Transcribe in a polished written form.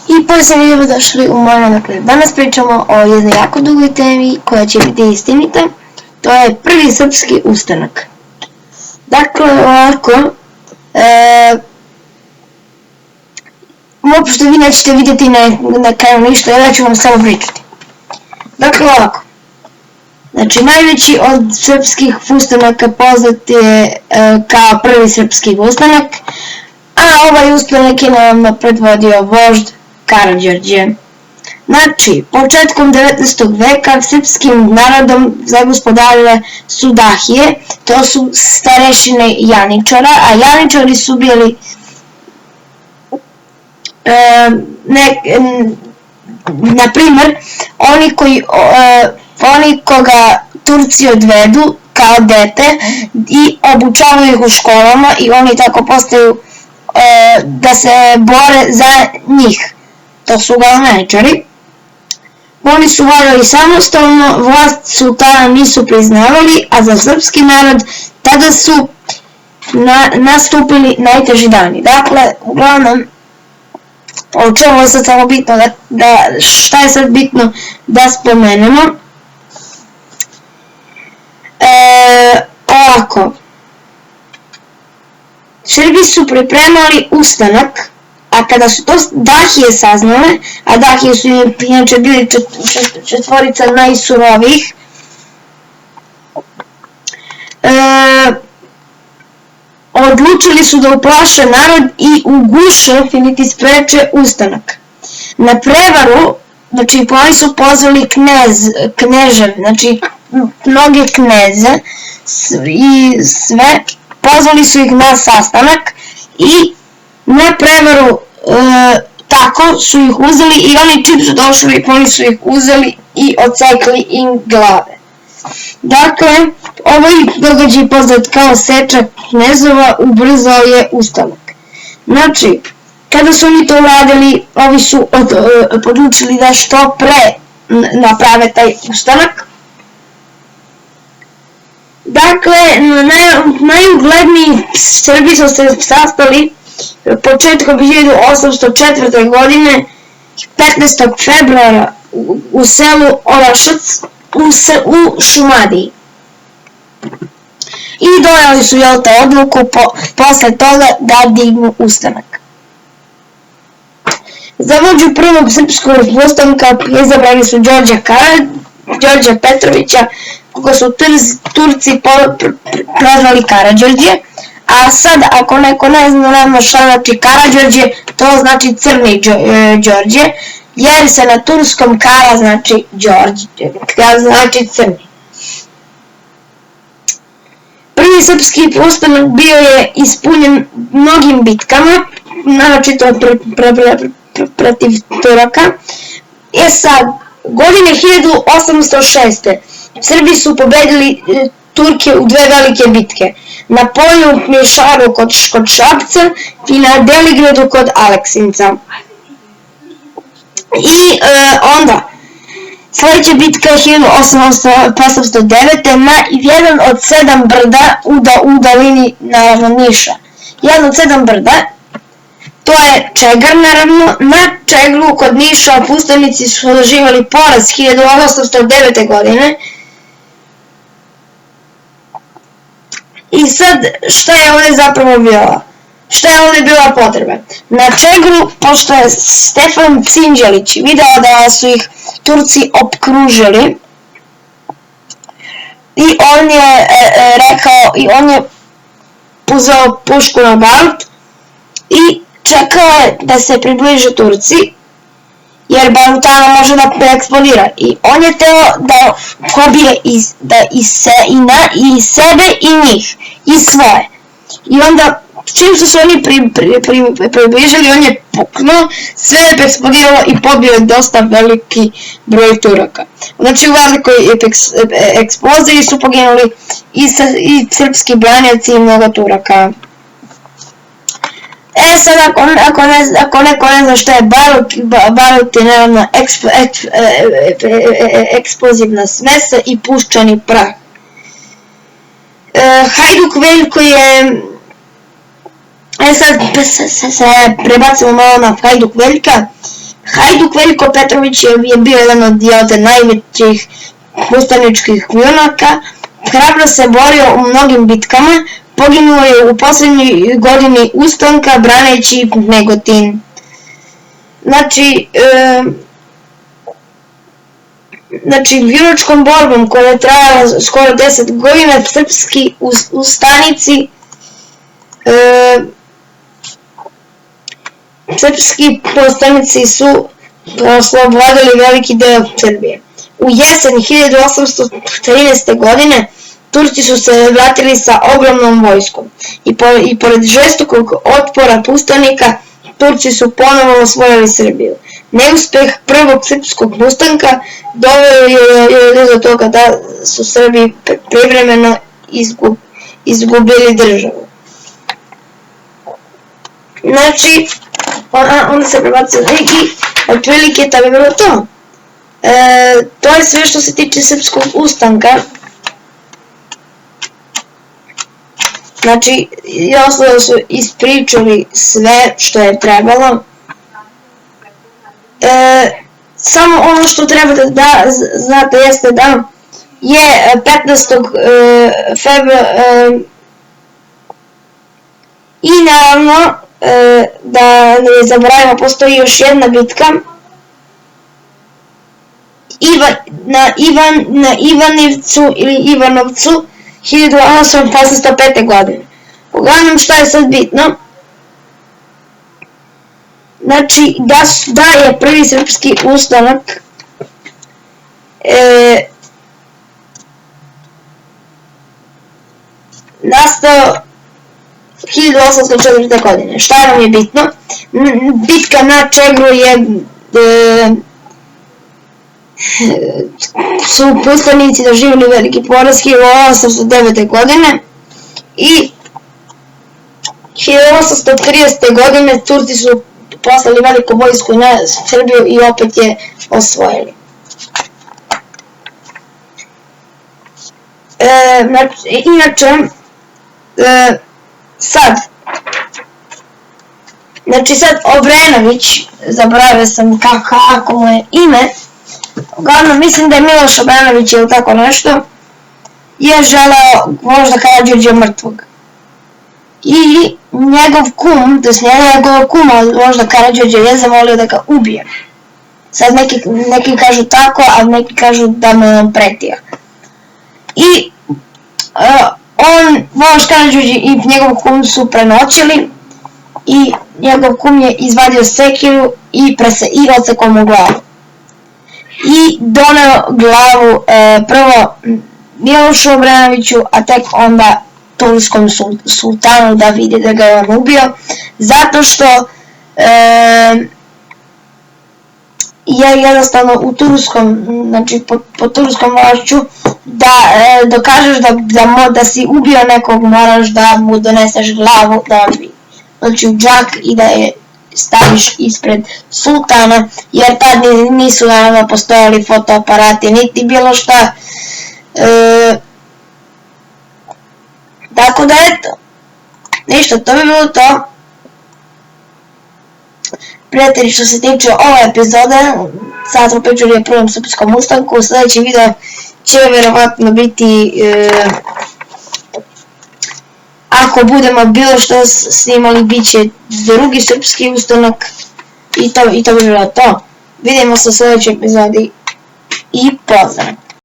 I posljednje dobro došli u moj kanal. Danas pričamo o jednoj jako dugoj temi koja će biti istinita. To je prvi srpski ustanak. Dakle, ovako, pošto vi nećete vidjeti na kraju ništa, ja ću vam samo pričati. Dakle, ovako. Znači, najveći od srpskih ustanaka poznat je kao prvi srpski ustanak, a ovaj ustanak je nam predvodio vožd Karađorđe. Znači, početkom 19. veka srpskim narodom zagospodarile su dahije, to su starešine janičara, a janičari su bili na primjer oni koga Turci odvedu kao dete i obučavaju ih u školama i oni tako postaju da se bore za njih. To su galeničari. Oni su vladali samostalno, vlast sultana nisu priznavali, a za srpski narod tada su nastupili najteži dani. Dakle, uglavnom, o čemu je sad samo bitno, šta je sad bitno da spomenemo. Ovako, Srbi su pripremali ustanak, a kada su to dahije saznale, a dahije su inače bili četvorica najsurovijih, odlučili su da uplaše narod i uguše ili spreče ustanak. Na prevaru, znači oni su pozvali kneže, znači mnoge kneze i sve, pozvali su ih na sastanak i na prevaru tako su ih uzeli i oni čim su došli, oni su ih uzeli i odsekli im glave. Dakle, ovaj događaj poznat kao seča knezova ubrzao je ustanak. Znači, kada su oni to uradili, ovi su odlučili da što pre naprave taj ustanak. Dakle, najugledniji Srbi su se sastali početkom 1804. godine 15. februara u selu Orašac u Šumadiji. I doneli su odluku posle toga da dignu ustanak. Za vođu prvog srpskog ustanka izabrali su Đorđa Petrovića, koga su Turci prozvali Karađorđe, a sad ako neko ne zna šta znači Karađorđe, to znači crni Đorđe, jer se na turskom Kara znači znači crni. Prvi srpski ustanak bio je ispunjen mnogim bitkama, naročito protiv Turaka. Sad, godine 1806. Srbi su pobedili Turke u dve velike bitke, na polju Mješaru kod Šapca i na Deligradu kod Aleksinca. I onda, sljedeća bitka je 1809. na jedan od 7 brda u dolini, naravno, Niša. Jedan od 7 brda, to je Čegar, naravno. Na Čeglu kod Niša pustovnici su doživjeli poraz 1809. godine. I sad, šta je ovdje zapravo bilo? Šta je ovdje bila potreba? Na Čegru, pošto je Stefan Cinđelić video da su ih Turci opkružili, i on je uzeo pušku na barut i čekao je da se približe Turci, jer barutana može da eksplodira. I on je teo da pobije i sebe i njih, i svoje. I onda, čim su se oni približili, on je puknuo, sve je eksplodiralo i pobio je dosta veliki broj Turaka. Znači, u velikoj eksploziji su poginuli i srpski branjaci i mnogo Turaka. Sad, ako neko ne zna šta je barut, barut je naravno eksplozivna smesa i puščani prah. Hajduk Veljko je sad se prebacimo malo na Hajduk Veljka. Hajduk Veljko Petrović je bio jedan od najvećih ustaničkih junaka, hrabro se borio u mnogim bitkama, poginuo je u poslednjoj godini ustanka braneći Negotin. Znači, junačkom borbom koja je trajala skoro 10 godina, srpski ustanici srpski povstanici su oslobodili veliki deo Srbije. U jesen 1813. godine Turci su se vratili sa ogromnom vojskom i pored žestokog otpora pustanika Turci su ponovo osvojili Srbiju. Neuspeh prvog srpskog ustanka doveo je do toga da su Srbi privremeno izgubili državu. Znači, onda se prebacio i otprilike to bi bilo to. To je sve što se tiče srpskog ustanka. Znači, ostalo su ispričali sve što je trebalo. Samo ono što treba da znate jeste da je 15. februara i naravno da ne zaboravimo, postoji još jedna bitka na Ivanivcu ili Ivanovcu 1805. godine. Uglavnom, šta je sad bitno? Znači, da je prvi srpski ustanak nastao 1804. godine. Šta nam je bitno? Bitka na Čegru su pustanici doživjeli veliki poraz 1809. godine i 1830. godine Turci su poslali veliku vojsku na Srbiju i opet je osvojili. Inače, sad Obrenović, zaboravio sam kako mu je ime, uglavnom mislim da je Miloš Obrenović ili tako nešto, je želeo možda Karađorđa mrtvog. I njegov kum, to je njegov kuma, možda Karađorđe je zamolio da ga ubije. Sad neki kažu tako, a neki kažu da mu je on pretio. I Miloš Karađorđe i njegov kum su prenoćili i njegov kum je izvadio sekiru i odsekao mu glavu. I doneo glavu prvo Milošu Obrenoviću, a tek onda turskom sultanu da vidi da ga je on ubio, zato što je jednostavno u turskom, znači pod turskom vlašću, da dokažeš da si ubio nekog, moraš da mu doneseš glavu da on vidi. Znači u džak i da je staviš ispred sultana, jer tad nisu naravno postojali fotoaparati niti bilo šta. Tako da eto, ništa, to bi bilo to. Prijatelji, što se tiče ove epizode, sad smo pričali o prvom srpskom ustanku, sljedeći video će verovatno biti, ako budemo bilo što snimali, bit će drugi srpski ustanak i to bi bilo to. Vidimo se u sljedećoj epizodi i pozdrav!